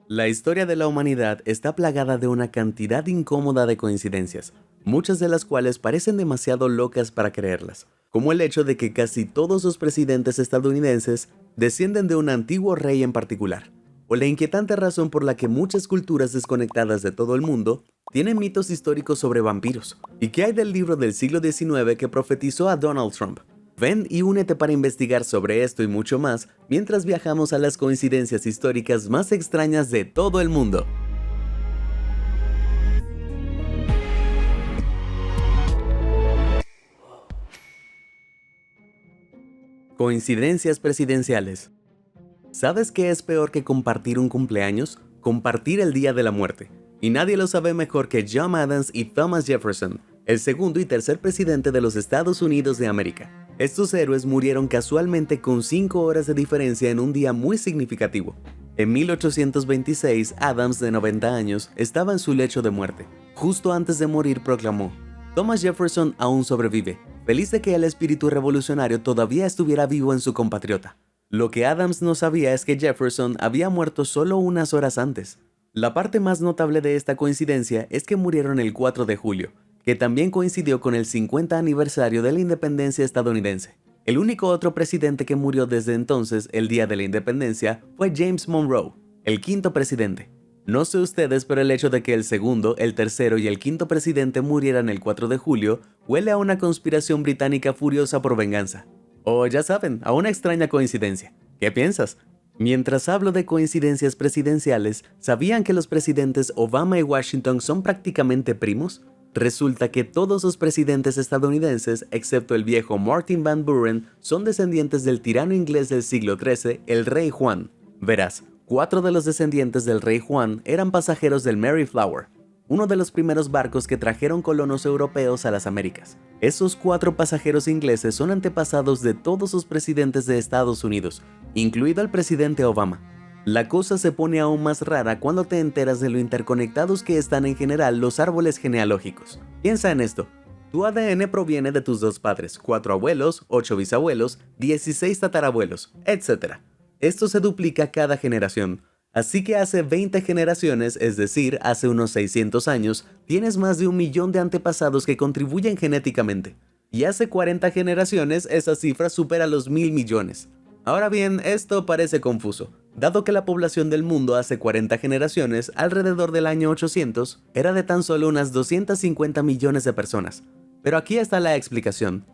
La historia de la humanidad está plagada de una cantidad incómoda de coincidencias, muchas de las cuales parecen demasiado locas para creerlas, como el hecho de que casi todos los presidentes estadounidenses descienden de un antiguo rey en particular, o la inquietante razón por la que muchas culturas desconectadas de todo el mundo tienen mitos históricos sobre vampiros. ¿Y qué hay del libro del siglo XIX que profetizó a Donald Trump? Ven y únete para investigar sobre esto y mucho más mientras viajamos a las coincidencias históricas más extrañas de todo el mundo. Coincidencias presidenciales. ¿Sabes qué es peor que compartir un cumpleaños? Compartir el día de la muerte. Y nadie lo sabe mejor que John Adams y Thomas Jefferson, el segundo y tercer presidente de los Estados Unidos de América. Estos héroes murieron casualmente con 5 horas de diferencia en un día muy significativo. En 1826, Adams, de 90 años, estaba en su lecho de muerte. Justo antes de morir proclamó: Thomas Jefferson aún sobrevive, feliz de que el espíritu revolucionario todavía estuviera vivo en su compatriota. Lo que Adams no sabía es que Jefferson había muerto solo unas horas antes. La parte más notable de esta coincidencia es que murieron el 4 de julio, que también coincidió con el 50 aniversario de la independencia estadounidense. El único otro presidente que murió desde entonces, el día de la independencia, fue James Monroe, el quinto presidente. No sé ustedes, pero el hecho de que el segundo, el tercero y el quinto presidente murieran el 4 de julio huele a una conspiración británica furiosa por venganza. O ya saben, a una extraña coincidencia. ¿Qué piensas? Mientras hablo de coincidencias presidenciales, ¿sabían que los presidentes Obama y Washington son prácticamente primos? Resulta que todos los presidentes estadounidenses, excepto el viejo Martin Van Buren, son descendientes del tirano inglés del siglo XIII, el Rey Juan. Verás, 4 de los descendientes del Rey Juan eran pasajeros del Mayflower, uno de los primeros barcos que trajeron colonos europeos a las Américas. Esos 4 pasajeros ingleses son antepasados de todos los presidentes de Estados Unidos, incluido el presidente Obama. La cosa se pone aún más rara cuando te enteras de lo interconectados que están en general los árboles genealógicos. Piensa en esto. Tu ADN proviene de tus 2 padres, 4 abuelos, 8 bisabuelos, 16 tatarabuelos, etc. Esto se duplica cada generación. Así que hace 20 generaciones, es decir, hace unos 600 años, tienes más de 1.000.000 de antepasados que contribuyen genéticamente. Y hace 40 generaciones, esa cifra supera los 1.000 millones. Ahora bien, esto parece confuso, dado que la población del mundo hace 40 generaciones, alrededor del año 800, era de tan solo unas 250 millones de personas. Pero aquí está la explicación.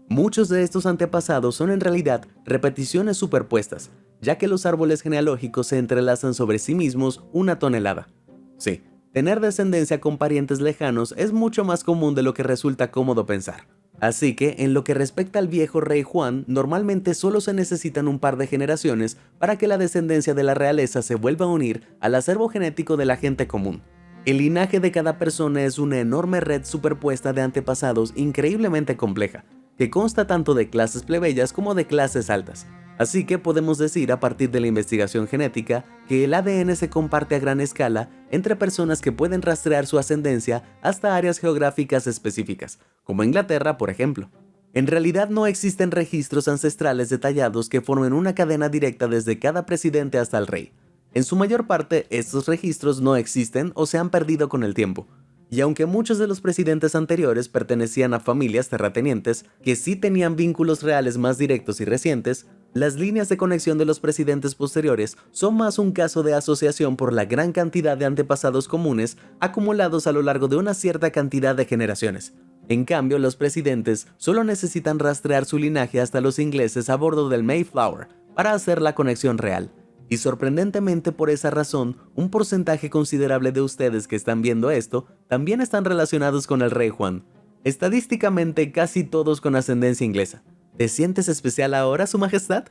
Muchos de estos antepasados son en realidad repeticiones superpuestas, ya que los árboles genealógicos se entrelazan sobre sí mismos una tonelada. Sí, tener descendencia con parientes lejanos es mucho más común de lo que resulta cómodo pensar. Así que, en lo que respecta al viejo rey Juan, normalmente solo se necesitan un par de generaciones para que la descendencia de la realeza se vuelva a unir al acervo genético de la gente común. El linaje de cada persona es una enorme red superpuesta de antepasados increíblemente compleja, que consta tanto de clases plebeyas como de clases altas. Así que podemos decir a partir de la investigación genética que el ADN se comparte a gran escala entre personas que pueden rastrear su ascendencia hasta áreas geográficas específicas, como Inglaterra, por ejemplo. En realidad no existen registros ancestrales detallados que formen una cadena directa desde cada presidente hasta el rey. En su mayor parte, estos registros no existen o se han perdido con el tiempo. Y aunque muchos de los presidentes anteriores pertenecían a familias terratenientes que sí tenían vínculos reales más directos y recientes, las líneas de conexión de los presidentes posteriores son más un caso de asociación por la gran cantidad de antepasados comunes acumulados a lo largo de una cierta cantidad de generaciones. En cambio, los presidentes solo necesitan rastrear su linaje hasta los ingleses a bordo del Mayflower para hacer la conexión real. Y sorprendentemente por esa razón, un porcentaje considerable de ustedes que están viendo esto también están relacionados con el Rey Juan. Estadísticamente casi todos con ascendencia inglesa. ¿Te sientes especial ahora, Su Majestad?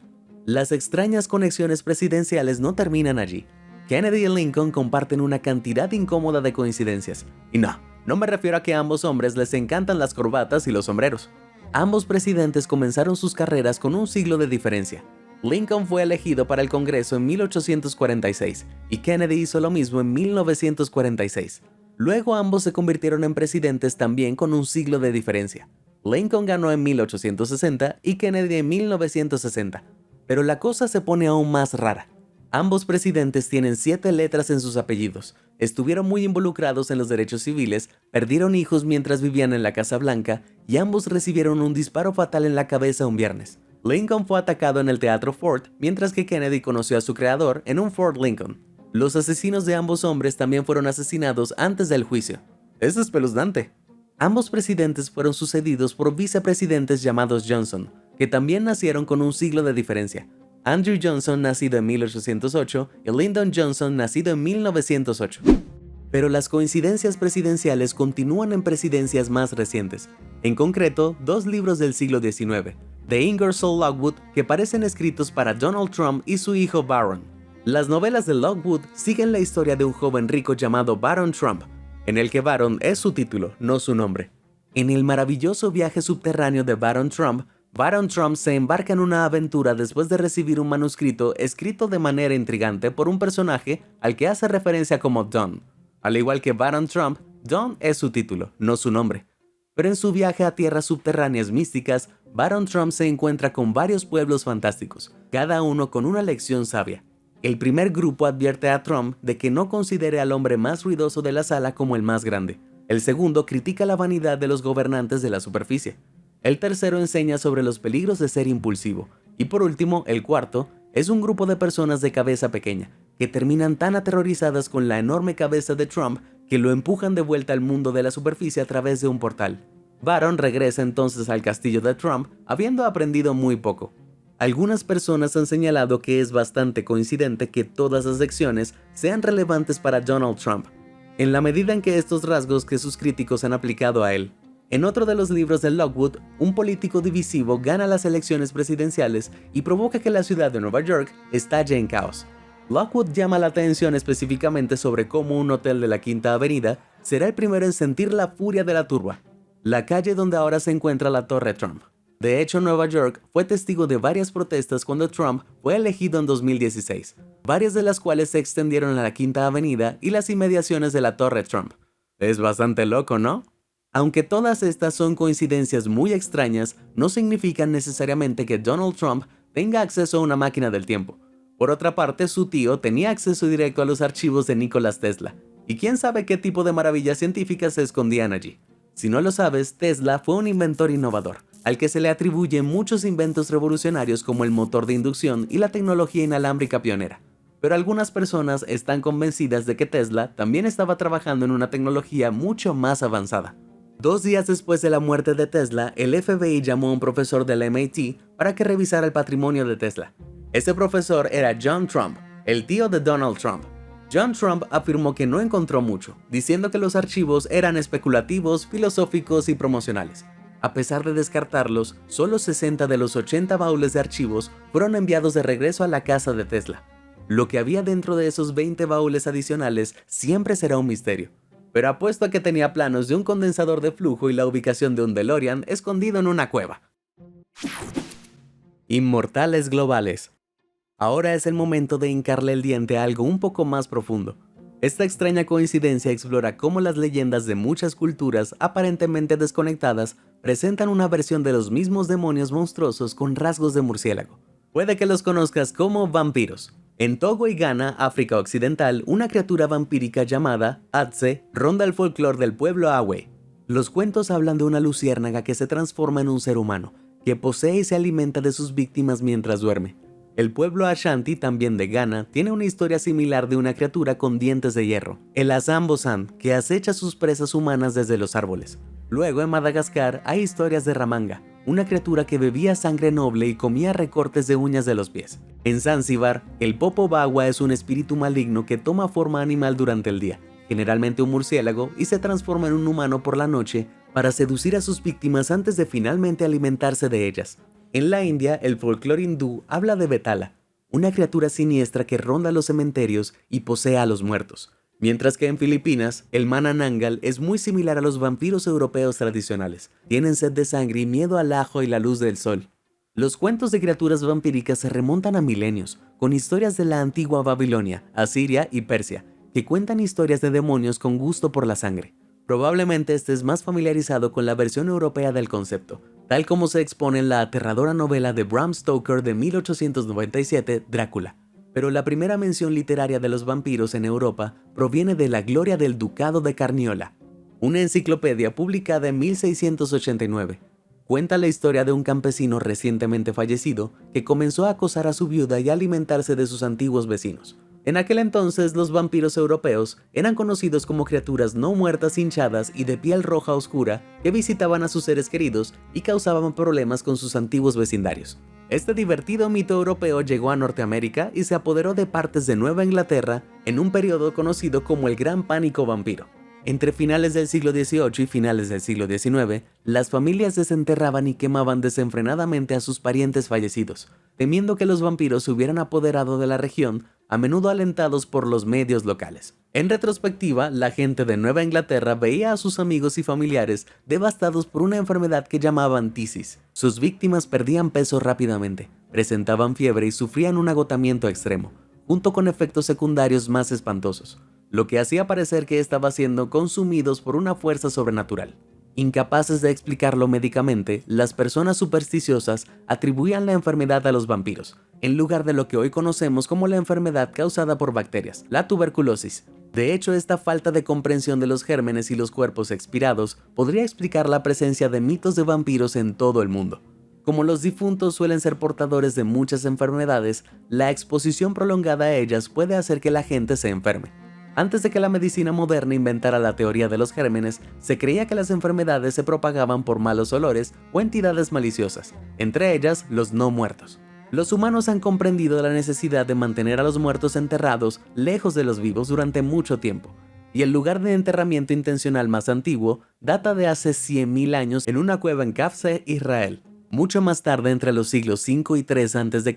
Las extrañas conexiones presidenciales no terminan allí. Kennedy y Lincoln comparten una cantidad incómoda de coincidencias. Y no me refiero a que a ambos hombres les encantan las corbatas y los sombreros. Ambos presidentes comenzaron sus carreras con un siglo de diferencia. Lincoln fue elegido para el Congreso en 1846 y Kennedy hizo lo mismo en 1946. Luego ambos se convirtieron en presidentes también con un siglo de diferencia. Lincoln ganó en 1860 y Kennedy en 1960. Pero la cosa se pone aún más rara. Ambos presidentes tienen 7 letras en sus apellidos, estuvieron muy involucrados en los derechos civiles, perdieron hijos mientras vivían en la Casa Blanca y ambos recibieron un disparo fatal en la cabeza un viernes. Lincoln fue atacado en el Teatro Ford, mientras que Kennedy conoció a su creador en un Ford Lincoln. Los asesinos de ambos hombres también fueron asesinados antes del juicio. Es espeluznante. Ambos presidentes fueron sucedidos por vicepresidentes llamados Johnson, que también nacieron con un siglo de diferencia. Andrew Johnson, nacido en 1808, y Lyndon Johnson, nacido en 1908. Pero las coincidencias presidenciales continúan en presidencias más recientes, en concreto, 2 libros del siglo XIX, de Ingersoll Lockwood, que parecen escritos para Donald Trump y su hijo Barron. Las novelas de Lockwood siguen la historia de un joven rico llamado Barron Trump, en el que Barron es su título, no su nombre. En el maravilloso viaje subterráneo de Barron Trump se embarca en una aventura después de recibir un manuscrito escrito de manera intrigante por un personaje al que hace referencia como Don. Al igual que Barron Trump, Don es su título, no su nombre. Pero en su viaje a tierras subterráneas místicas, Barron Trump se encuentra con varios pueblos fantásticos, cada uno con una lección sabia. El primer grupo advierte a Trump de que no considere al hombre más ruidoso de la sala como el más grande. El segundo critica la vanidad de los gobernantes de la superficie. El tercero enseña sobre los peligros de ser impulsivo. Y por último, el cuarto, es un grupo de personas de cabeza pequeña, que terminan tan aterrorizadas con la enorme cabeza de Trump que lo empujan de vuelta al mundo de la superficie a través de un portal. Barron regresa entonces al castillo de Trump, habiendo aprendido muy poco. Algunas personas han señalado que es bastante coincidente que todas las lecciones sean relevantes para Donald Trump, en la medida en que estos rasgos que sus críticos han aplicado a él. En otro de los libros de Lockwood, un político divisivo gana las elecciones presidenciales y provoca que la ciudad de Nueva York estalle en caos. Lockwood llama la atención específicamente sobre cómo un hotel de la Quinta Avenida será el primero en sentir la furia de la turba, la calle donde ahora se encuentra la Torre Trump. De hecho, Nueva York fue testigo de varias protestas cuando Trump fue elegido en 2016, varias de las cuales se extendieron a la Quinta Avenida y las inmediaciones de la Torre Trump. Es bastante loco, ¿no? Aunque todas estas son coincidencias muy extrañas, no significan necesariamente que Donald Trump tenga acceso a una máquina del tiempo. Por otra parte, su tío tenía acceso directo a los archivos de Nikola Tesla, y quién sabe qué tipo de maravillas científicas se escondían allí. Si no lo sabes, Tesla fue un inventor innovador, al que se le atribuyen muchos inventos revolucionarios como el motor de inducción y la tecnología inalámbrica pionera. Pero algunas personas están convencidas de que Tesla también estaba trabajando en una tecnología mucho más avanzada. 2 días después de la muerte de Tesla, el FBI llamó a un profesor del MIT para que revisara el patrimonio de Tesla. Ese profesor era John Trump, el tío de Donald Trump. John Trump afirmó que no encontró mucho, diciendo que los archivos eran especulativos, filosóficos y promocionales. A pesar de descartarlos, solo 60 de los 80 baúles de archivos fueron enviados de regreso a la casa de Tesla. Lo que había dentro de esos 20 baúles adicionales siempre será un misterio. Pero apuesto a que tenía planos de un condensador de flujo y la ubicación de un DeLorean escondido en una cueva. Inmortales globales. Ahora es el momento de hincarle el diente a algo un poco más profundo. Esta extraña coincidencia explora cómo las leyendas de muchas culturas aparentemente desconectadas presentan una versión de los mismos demonios monstruosos con rasgos de murciélago. Puede que los conozcas como vampiros. En Togo y Ghana, África Occidental, una criatura vampírica llamada Atse ronda el folclore del pueblo Awe. Los cuentos hablan de una luciérnaga que se transforma en un ser humano, que posee y se alimenta de sus víctimas mientras duerme. El pueblo Ashanti, también de Ghana, tiene una historia similar de una criatura con dientes de hierro, el Azambo-san, que acecha sus presas humanas desde los árboles. Luego, en Madagascar, hay historias de Ramanga, una criatura que bebía sangre noble y comía recortes de uñas de los pies. En Zanzíbar, el Popo Bagua es un espíritu maligno que toma forma animal durante el día, generalmente un murciélago, y se transforma en un humano por la noche para seducir a sus víctimas antes de finalmente alimentarse de ellas. En la India, el folclore hindú habla de Betala, una criatura siniestra que ronda los cementerios y posee a los muertos. Mientras que en Filipinas, el Manananggal es muy similar a los vampiros europeos tradicionales. Tienen sed de sangre y miedo al ajo y la luz del sol. Los cuentos de criaturas vampíricas se remontan a milenios, con historias de la antigua Babilonia, Asiria y Persia, que cuentan historias de demonios con gusto por la sangre. Probablemente estés más familiarizado con la versión europea del concepto, tal como se expone en la aterradora novela de Bram Stoker de 1897, Drácula. pero la primera mención literaria de los vampiros en Europa proviene de La Gloria del Ducado de Carniola, una enciclopedia publicada en 1689. Cuenta la historia de un campesino recientemente fallecido que comenzó a acosar a su viuda y a alimentarse de sus antiguos vecinos. En aquel entonces, los vampiros europeos eran conocidos como criaturas no muertas hinchadas y de piel roja oscura que visitaban a sus seres queridos y causaban problemas con sus antiguos vecindarios. Este divertido mito europeo llegó a Norteamérica y se apoderó de partes de Nueva Inglaterra en un periodo conocido como el Gran Pánico Vampiro. Entre finales del siglo XVIII y finales del siglo XIX, las familias desenterraban y quemaban desenfrenadamente a sus parientes fallecidos, temiendo que los vampiros se hubieran apoderado de la región, a menudo alentados por los medios locales. En retrospectiva, la gente de Nueva Inglaterra veía a sus amigos y familiares devastados por una enfermedad que llamaban tisis. Sus víctimas perdían peso rápidamente, presentaban fiebre y sufrían un agotamiento extremo, junto con efectos secundarios más espantosos, lo que hacía parecer que estaban siendo consumidos por una fuerza sobrenatural. Incapaces de explicarlo médicamente, las personas supersticiosas atribuían la enfermedad a los vampiros, en lugar de lo que hoy conocemos como la enfermedad causada por bacterias, la tuberculosis. De hecho, esta falta de comprensión de los gérmenes y los cuerpos expirados podría explicar la presencia de mitos de vampiros en todo el mundo. Como los difuntos suelen ser portadores de muchas enfermedades, la exposición prolongada a ellas puede hacer que la gente se enferme. Antes de que la medicina moderna inventara la teoría de los gérmenes, se creía que las enfermedades se propagaban por malos olores o entidades maliciosas, entre ellas los no muertos. Los humanos han comprendido la necesidad de mantener a los muertos enterrados lejos de los vivos durante mucho tiempo, y el lugar de enterramiento intencional más antiguo data de hace 100.000 años en una cueva en Kafse, Israel. Mucho más tarde, entre los siglos 5 y 3 a.C.,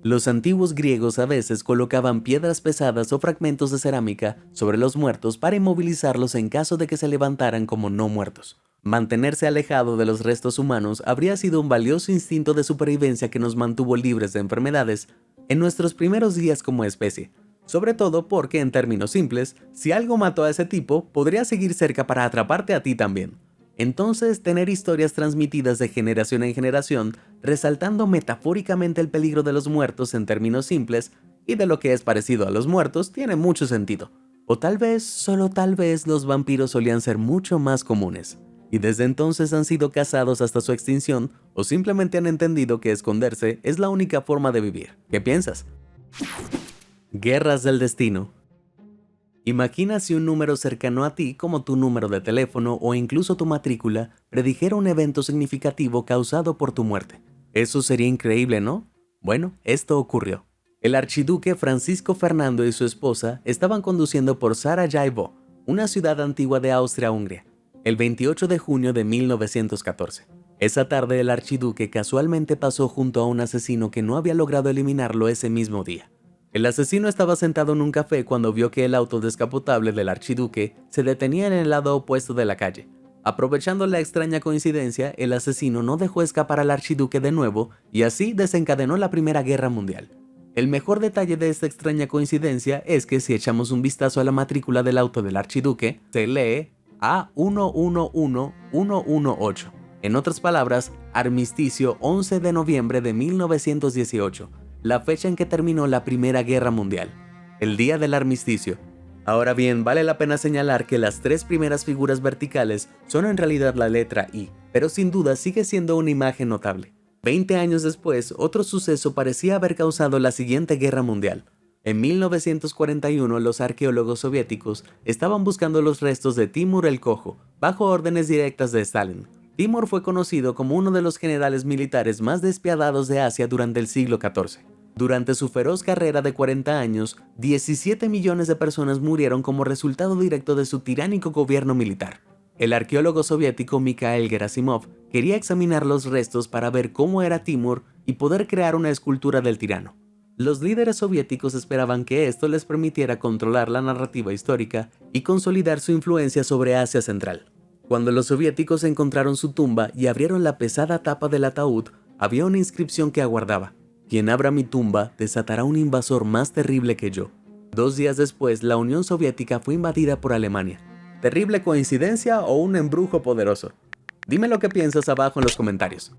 los antiguos griegos a veces colocaban piedras pesadas o fragmentos de cerámica sobre los muertos para inmovilizarlos en caso de que se levantaran como no muertos. Mantenerse alejado de los restos humanos habría sido un valioso instinto de supervivencia que nos mantuvo libres de enfermedades en nuestros primeros días como especie, sobre todo porque, en términos simples, si algo mató a ese tipo, podría seguir cerca para atraparte a ti también. Entonces, tener historias transmitidas de generación en generación, resaltando metafóricamente el peligro de los muertos en términos simples y de lo que es parecido a los muertos, tiene mucho sentido. O tal vez, solo tal vez, los vampiros solían ser mucho más comunes, y desde entonces han sido cazados hasta su extinción, o simplemente han entendido que esconderse es la única forma de vivir. ¿Qué piensas? Guerras del destino. Imagina si un número cercano a ti, como tu número de teléfono o incluso tu matrícula, predijera un evento significativo causado por tu muerte. Eso sería increíble, ¿no? Bueno, esto ocurrió. El archiduque Francisco Fernando y su esposa estaban conduciendo por Sarajevo, una ciudad antigua de Austria-Hungría, el 28 de junio de 1914. Esa tarde el archiduque casualmente pasó junto a un asesino que no había logrado eliminarlo ese mismo día. El asesino estaba sentado en un café cuando vio que el auto descapotable del archiduque se detenía en el lado opuesto de la calle. Aprovechando la extraña coincidencia, el asesino no dejó escapar al archiduque de nuevo y así desencadenó la Primera Guerra Mundial. El mejor detalle de esta extraña coincidencia es que si echamos un vistazo a la matrícula del auto del archiduque, se lee A111118. En otras palabras, armisticio 11 de noviembre de 1918. La fecha en que terminó la Primera Guerra Mundial, el día del armisticio. Ahora bien, vale la pena señalar que las tres primeras figuras verticales son en realidad la letra I, pero sin duda sigue siendo una imagen notable. 20 años después, otro suceso parecía haber causado la siguiente guerra mundial. En 1941, los arqueólogos soviéticos estaban buscando los restos de Timur el Cojo, bajo órdenes directas de Stalin. Timur fue conocido como uno de los generales militares más despiadados de Asia durante el siglo XIV. Durante su feroz carrera de 40 años, 17 millones de personas murieron como resultado directo de su tiránico gobierno militar. El arqueólogo soviético Mikhail Gerasimov quería examinar los restos para ver cómo era Timur y poder crear una escultura del tirano. Los líderes soviéticos esperaban que esto les permitiera controlar la narrativa histórica y consolidar su influencia sobre Asia Central. Cuando los soviéticos encontraron su tumba y abrieron la pesada tapa del ataúd, había una inscripción que aguardaba: quien abra mi tumba desatará un invasor más terrible que yo. 2 días después, la Unión Soviética fue invadida por Alemania. ¿Terrible coincidencia o un embrujo poderoso? Dime lo que piensas abajo en los comentarios.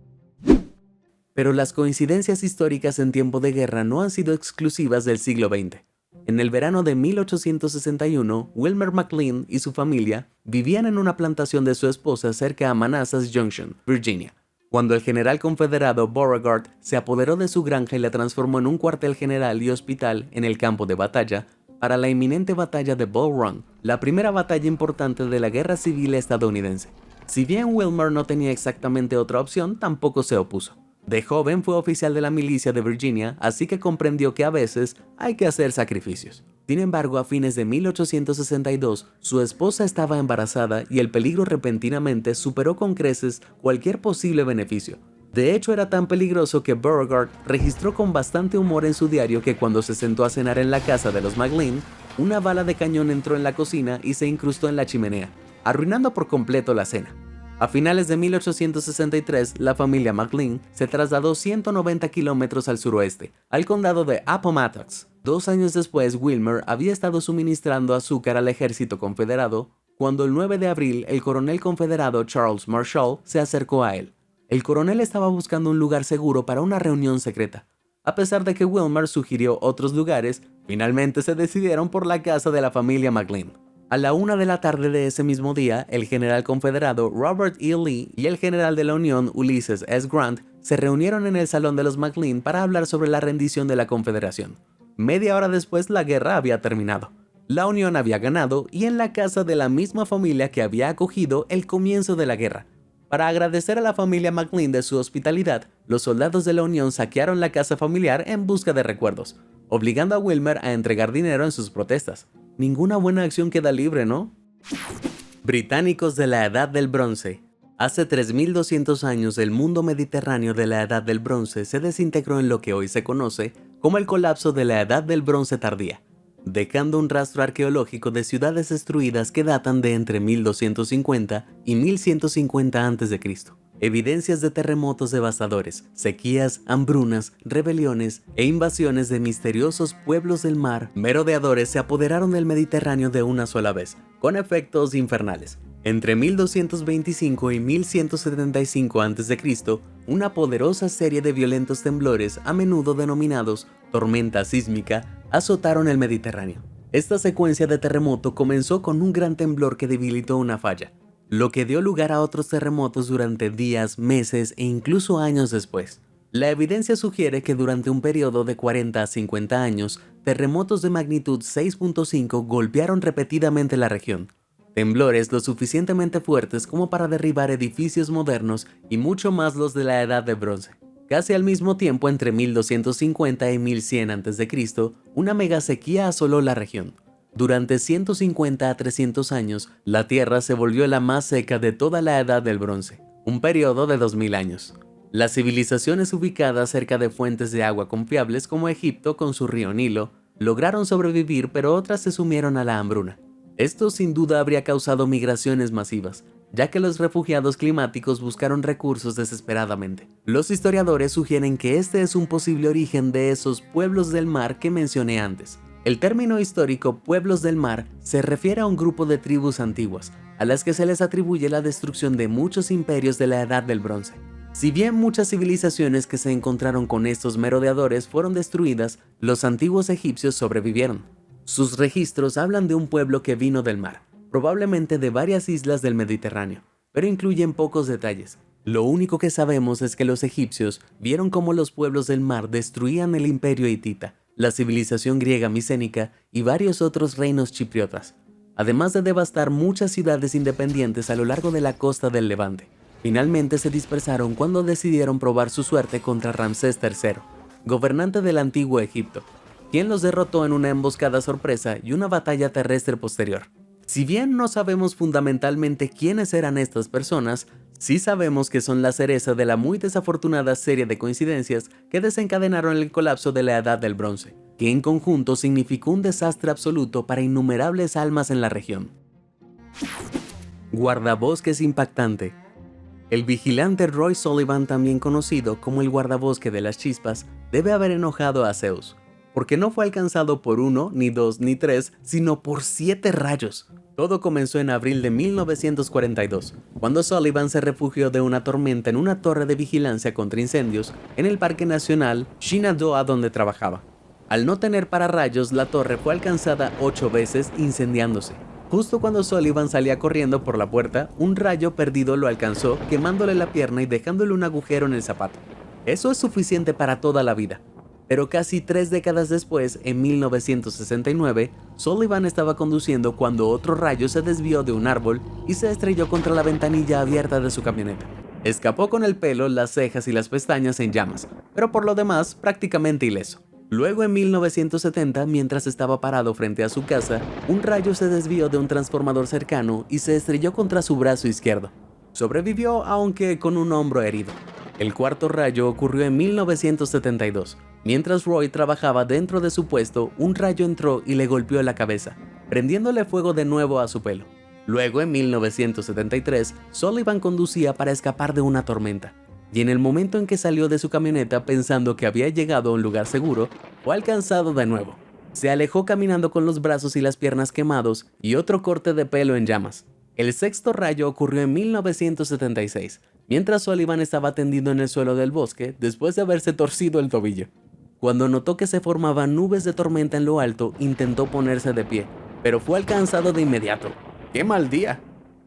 Pero las coincidencias históricas en tiempo de guerra no han sido exclusivas del siglo XX. En el verano de 1861, Wilmer McLean y su familia vivían en una plantación de su esposa cerca a Manassas Junction, Virginia, cuando el general confederado Beauregard se apoderó de su granja y la transformó en un cuartel general y hospital en el campo de batalla para la inminente batalla de Bull Run, la primera batalla importante de la Guerra Civil estadounidense. Si bien Wilmer no tenía exactamente otra opción, tampoco se opuso. De joven fue oficial de la milicia de Virginia, así que comprendió que a veces hay que hacer sacrificios. Sin embargo, a fines de 1862, su esposa estaba embarazada y el peligro repentinamente superó con creces cualquier posible beneficio. De hecho, era tan peligroso que Beauregard registró con bastante humor en su diario que cuando se sentó a cenar en la casa de los McLean, una bala de cañón entró en la cocina y se incrustó en la chimenea, arruinando por completo la cena. A finales de 1863, la familia McLean se trasladó 190 kilómetros al suroeste, al condado de Appomattox. 2 años después, Wilmer había estado suministrando azúcar al ejército confederado cuando el 9 de abril el coronel confederado Charles Marshall se acercó a él. El coronel estaba buscando un lugar seguro para una reunión secreta. A pesar de que Wilmer sugirió otros lugares, finalmente se decidieron por la casa de la familia McLean. A la 1 de la tarde de ese mismo día, el general confederado Robert E. Lee y el general de la Unión Ulysses S. Grant se reunieron en el salón de los McLean para hablar sobre la rendición de la Confederación. Media hora después, la guerra había terminado. La Unión había ganado y en la casa de la misma familia que había acogido el comienzo de la guerra. Para agradecer a la familia McLean de su hospitalidad, los soldados de la Unión saquearon la casa familiar en busca de recuerdos, obligando a Wilmer a entregar dinero en sus protestas. Ninguna buena acción queda libre, ¿no? Británicos de la Edad del Bronce. Hace 3200 años el mundo mediterráneo de la Edad del Bronce se desintegró en lo que hoy se conoce como el colapso de la Edad del Bronce tardía, dejando un rastro arqueológico de ciudades destruidas que datan de entre 1250 y 1150 a.C. Evidencias de terremotos devastadores, sequías, hambrunas, rebeliones e invasiones de misteriosos pueblos del mar merodeadores se apoderaron del Mediterráneo de una sola vez, con efectos infernales. Entre 1225 y 1175 a.C., una poderosa serie de violentos temblores, a menudo denominados tormenta sísmica, azotaron el Mediterráneo. Esta secuencia de terremoto comenzó con un gran temblor que debilitó una falla, lo que dio lugar a otros terremotos durante días, meses e incluso años después. La evidencia sugiere que durante un periodo de 40 a 50 años, terremotos de magnitud 6.5 golpearon repetidamente la región. Temblores lo suficientemente fuertes como para derribar edificios modernos y mucho más los de la Edad de Bronce. Casi al mismo tiempo, entre 1250 y 1100 a.C., una megasequía asoló la región. Durante 150 a 300 años, la Tierra se volvió la más seca de toda la Edad del Bronce, un periodo de 2000 años. Las civilizaciones ubicadas cerca de fuentes de agua confiables como Egipto con su río Nilo, lograron sobrevivir, pero otras se sumieron a la hambruna. Esto sin duda habría causado migraciones masivas, ya que los refugiados climáticos buscaron recursos desesperadamente. Los historiadores sugieren que este es un posible origen de esos pueblos del mar que mencioné antes. El término histórico pueblos del mar se refiere a un grupo de tribus antiguas, a las que se les atribuye la destrucción de muchos imperios de la Edad del Bronce. Si bien muchas civilizaciones que se encontraron con estos merodeadores fueron destruidas, los antiguos egipcios sobrevivieron. Sus registros hablan de un pueblo que vino del mar, probablemente de varias islas del Mediterráneo, pero incluyen pocos detalles. Lo único que sabemos es que los egipcios vieron cómo los pueblos del mar destruían el imperio hitita, la civilización griega micénica y varios otros reinos chipriotas, además de devastar muchas ciudades independientes a lo largo de la costa del Levante. Finalmente se dispersaron cuando decidieron probar su suerte contra Ramsés III, gobernante del antiguo Egipto, quien los derrotó en una emboscada sorpresa y una batalla terrestre posterior. Si bien no sabemos fundamentalmente quiénes eran estas personas, sí sabemos que son la cereza de la muy desafortunada serie de coincidencias que desencadenaron el colapso de la Edad del Bronce, que en conjunto significó un desastre absoluto para innumerables almas en la región. Guardabosques impactante. El vigilante Roy Sullivan, también conocido como el guardabosque de las chispas, debe haber enojado a Zeus. porque no fue alcanzado por uno, ni dos, ni tres, sino por 7 rayos. Todo comenzó en abril de 1942, cuando Sullivan se refugió de una tormenta en una torre de vigilancia contra incendios en el Parque Nacional Shenandoah donde trabajaba. Al no tener pararrayos, la torre fue alcanzada 8 veces incendiándose. Justo cuando Sullivan salía corriendo por la puerta, un rayo perdido lo alcanzó, quemándole la pierna y dejándole un agujero en el zapato. Eso es suficiente para toda la vida. Pero casi 3 décadas después, en 1969, Sullivan estaba conduciendo cuando otro rayo se desvió de un árbol y se estrelló contra la ventanilla abierta de su camioneta. Escapó con el pelo, las cejas y las pestañas en llamas, pero por lo demás prácticamente ileso. Luego en 1970, mientras estaba parado frente a su casa, un rayo se desvió de un transformador cercano y se estrelló contra su brazo izquierdo. Sobrevivió, aunque con un hombro herido. El cuarto rayo ocurrió en 1972. Mientras Roy trabajaba dentro de su puesto, un rayo entró y le golpeó la cabeza, prendiéndole fuego de nuevo a su pelo. Luego, en 1973, Sullivan conducía para escapar de una tormenta, y en el momento en que salió de su camioneta pensando que había llegado a un lugar seguro, fue alcanzado de nuevo. Se alejó caminando con los brazos y las piernas quemados y otro corte de pelo en llamas. El sexto rayo ocurrió en 1976, mientras Sullivan estaba tendido en el suelo del bosque después de haberse torcido el tobillo. Cuando notó que se formaban nubes de tormenta en lo alto, intentó ponerse de pie, pero fue alcanzado de inmediato. ¡Qué mal día!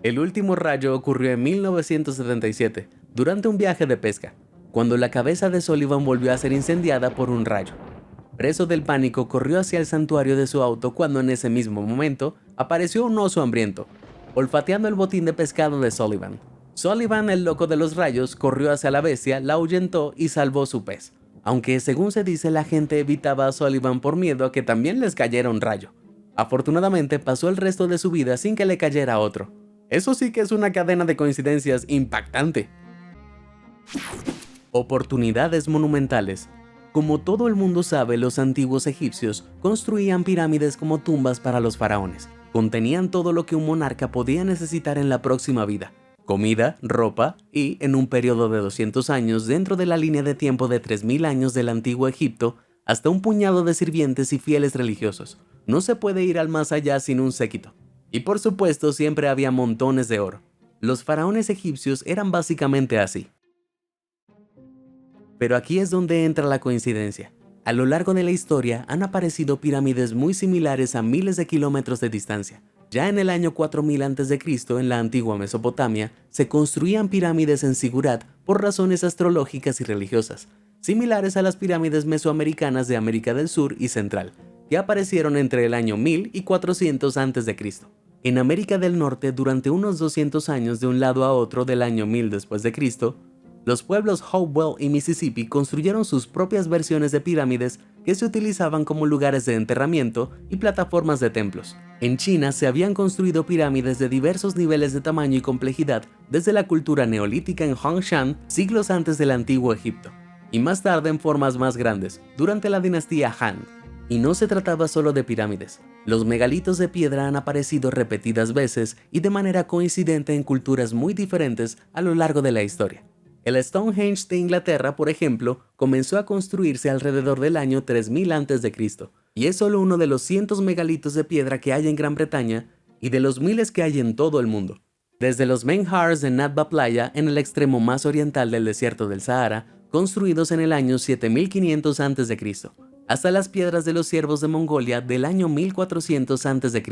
El último rayo ocurrió en 1977, durante un viaje de pesca, cuando la cabeza de Sullivan volvió a ser incendiada por un rayo. Preso del pánico, corrió hacia el santuario de su auto cuando en ese mismo momento apareció un oso hambriento, olfateando el botín de pescado de Sullivan. Sullivan, el loco de los rayos, corrió hacia la bestia, la ahuyentó y salvó su pez. Aunque según se dice la gente evitaba a Sullivan por miedo a que también les cayera un rayo. Afortunadamente pasó el resto de su vida sin que le cayera otro. Eso sí que es una cadena de coincidencias impactante. Oportunidades monumentales. Como todo el mundo sabe, los antiguos egipcios construían pirámides como tumbas para los faraones. Contenían todo lo que un monarca podía necesitar en la próxima vida: comida, ropa y, en un periodo de 200 años dentro de la línea de tiempo de 3000 años del antiguo Egipto, hasta un puñado de sirvientes y fieles religiosos. No se puede ir al más allá sin un séquito. Y por supuesto siempre había montones de oro. Los faraones egipcios eran básicamente así. Pero aquí es donde entra la coincidencia. A lo largo de la historia han aparecido pirámides muy similares a miles de kilómetros de distancia. Ya en el año 4000 a.C., en la antigua Mesopotamia, se construían pirámides en Sigurat por razones astrológicas y religiosas, similares a las pirámides mesoamericanas de América del Sur y Central, que aparecieron entre el año 1000 y 400 a.C. En América del Norte, durante unos 200 años de un lado a otro del año 1000 después de Cristo, los pueblos Hopewell y Mississippi construyeron sus propias versiones de pirámides que se utilizaban como lugares de enterramiento y plataformas de templos. En China se habían construido pirámides de diversos niveles de tamaño y complejidad desde la cultura neolítica en Hongshan siglos antes del antiguo Egipto, y más tarde en formas más grandes, durante la dinastía Han. Y no se trataba solo de pirámides. Los megalitos de piedra han aparecido repetidas veces y de manera coincidente en culturas muy diferentes a lo largo de la historia. El Stonehenge de Inglaterra, por ejemplo, comenzó a construirse alrededor del año 3000 a.C. y es solo uno de los cientos megalitos de piedra que hay en Gran Bretaña y de los miles que hay en todo el mundo. Desde los Menhars de Natba Playa, en el extremo más oriental del desierto del Sahara, construidos en el año 7500 a.C., hasta las piedras de los ciervos de Mongolia del año 1400 a.C.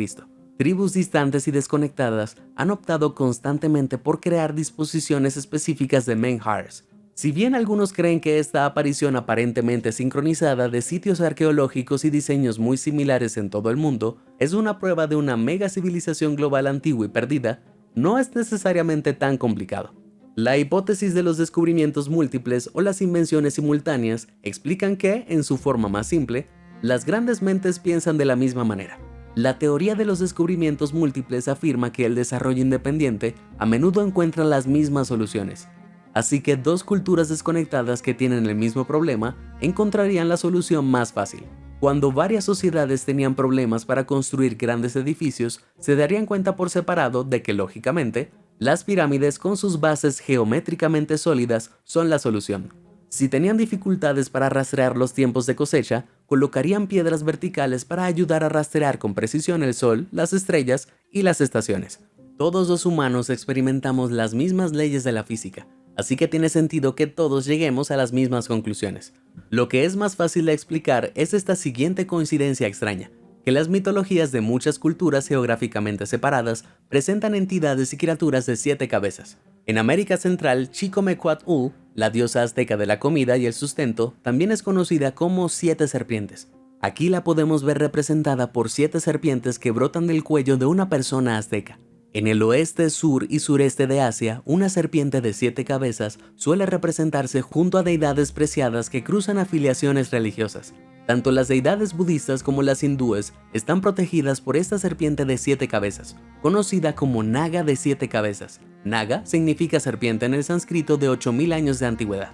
Tribus distantes y desconectadas han optado constantemente por crear disposiciones específicas de menhars. Si bien algunos creen que esta aparición aparentemente sincronizada de sitios arqueológicos y diseños muy similares en todo el mundo es una prueba de una mega civilización global antigua y perdida, no es necesariamente tan complicado. La hipótesis de los descubrimientos múltiples o las invenciones simultáneas explican que, en su forma más simple, las grandes mentes piensan de la misma manera. La teoría de los descubrimientos múltiples afirma que el desarrollo independiente a menudo encuentra las mismas soluciones. Así que dos culturas desconectadas que tienen el mismo problema encontrarían la solución más fácil. Cuando varias sociedades tenían problemas para construir grandes edificios, se darían cuenta por separado de que, lógicamente, las pirámides con sus bases geométricamente sólidas son la solución. Si tenían dificultades para rastrear los tiempos de cosecha, colocarían piedras verticales para ayudar a rastrear con precisión el sol, las estrellas y las estaciones. Todos los humanos experimentamos las mismas leyes de la física, así que tiene sentido que todos lleguemos a las mismas conclusiones. Lo que es más fácil de explicar es esta siguiente coincidencia extraña, que las mitologías de muchas culturas geográficamente separadas presentan entidades y criaturas de 7 cabezas. En América Central, Chicomecuatl, la diosa azteca de la comida y el sustento, también es conocida como 7 serpientes. Aquí la podemos ver representada por 7 serpientes que brotan del cuello de una persona azteca. En el oeste, sur y sureste de Asia, una serpiente de 7 cabezas suele representarse junto a deidades preciadas que cruzan afiliaciones religiosas. Tanto las deidades budistas como las hindúes están protegidas por esta serpiente de 7 cabezas, conocida como Naga de 7 cabezas. Naga significa serpiente en el sánscrito de 8000 años de antigüedad.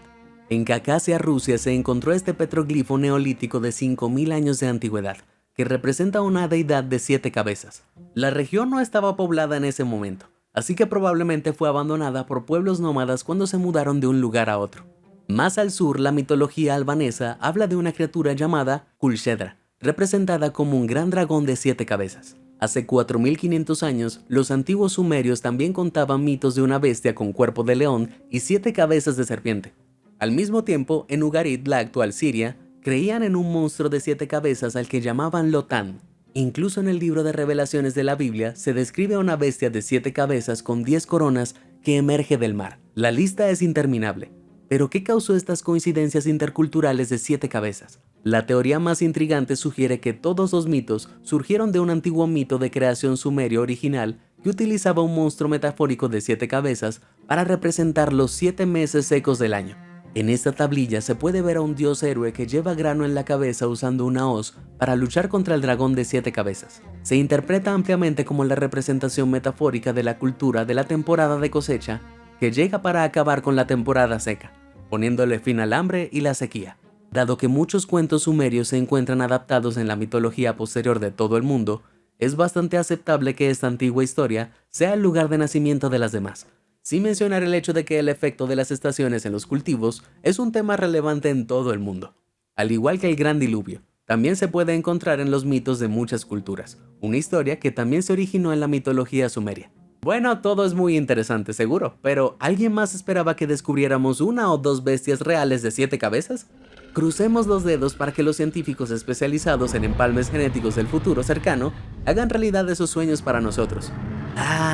En Cacasia, Rusia, se encontró este petroglifo neolítico de 5000 años de antigüedad, que representa una deidad de 7 cabezas. La región no estaba poblada en ese momento, así que probablemente fue abandonada por pueblos nómadas cuando se mudaron de un lugar a otro. Más al sur, la mitología albanesa habla de una criatura llamada Kulchedra, representada como un gran dragón de 7 cabezas. Hace 4500 años, los antiguos sumerios también contaban mitos de una bestia con cuerpo de león y 7 cabezas de serpiente. Al mismo tiempo, en Ugarit, la actual Siria, creían en un monstruo de 7 cabezas al que llamaban Lotán. Incluso en el libro de revelaciones de la Biblia se describe a una bestia de 7 cabezas con 10 coronas que emerge del mar. La lista es interminable. ¿Pero qué causó estas coincidencias interculturales de 7 cabezas? La teoría más intrigante sugiere que todos los mitos surgieron de un antiguo mito de creación sumerio original que utilizaba un monstruo metafórico de 7 cabezas para representar los 7 meses secos del año. En esta tablilla se puede ver a un dios héroe que lleva grano en la cabeza usando una hoz para luchar contra el dragón de 7 cabezas. Se interpreta ampliamente como la representación metafórica de la cultura de la temporada de cosecha que llega para acabar con la temporada seca, poniéndole fin al hambre y la sequía. Dado que muchos cuentos sumerios se encuentran adaptados en la mitología posterior de todo el mundo, es bastante aceptable que esta antigua historia sea el lugar de nacimiento de las demás, sin mencionar el hecho de que el efecto de las estaciones en los cultivos es un tema relevante en todo el mundo. Al igual que el Gran Diluvio, también se puede encontrar en los mitos de muchas culturas, una historia que también se originó en la mitología sumeria. Bueno, todo es muy interesante seguro, pero ¿alguien más esperaba que descubriéramos una o dos bestias reales de 7 cabezas? Crucemos los dedos para que los científicos especializados en empalmes genéticos del futuro cercano hagan realidad esos sueños para nosotros.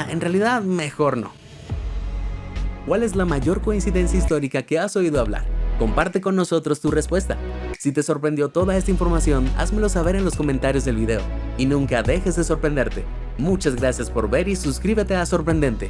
En realidad mejor no. ¿Cuál es la mayor coincidencia histórica que has oído hablar? Comparte con nosotros tu respuesta. Si te sorprendió toda esta información, házmelo saber en los comentarios del video. Y nunca dejes de sorprenderte. Muchas gracias por ver y suscríbete a Sorprendente.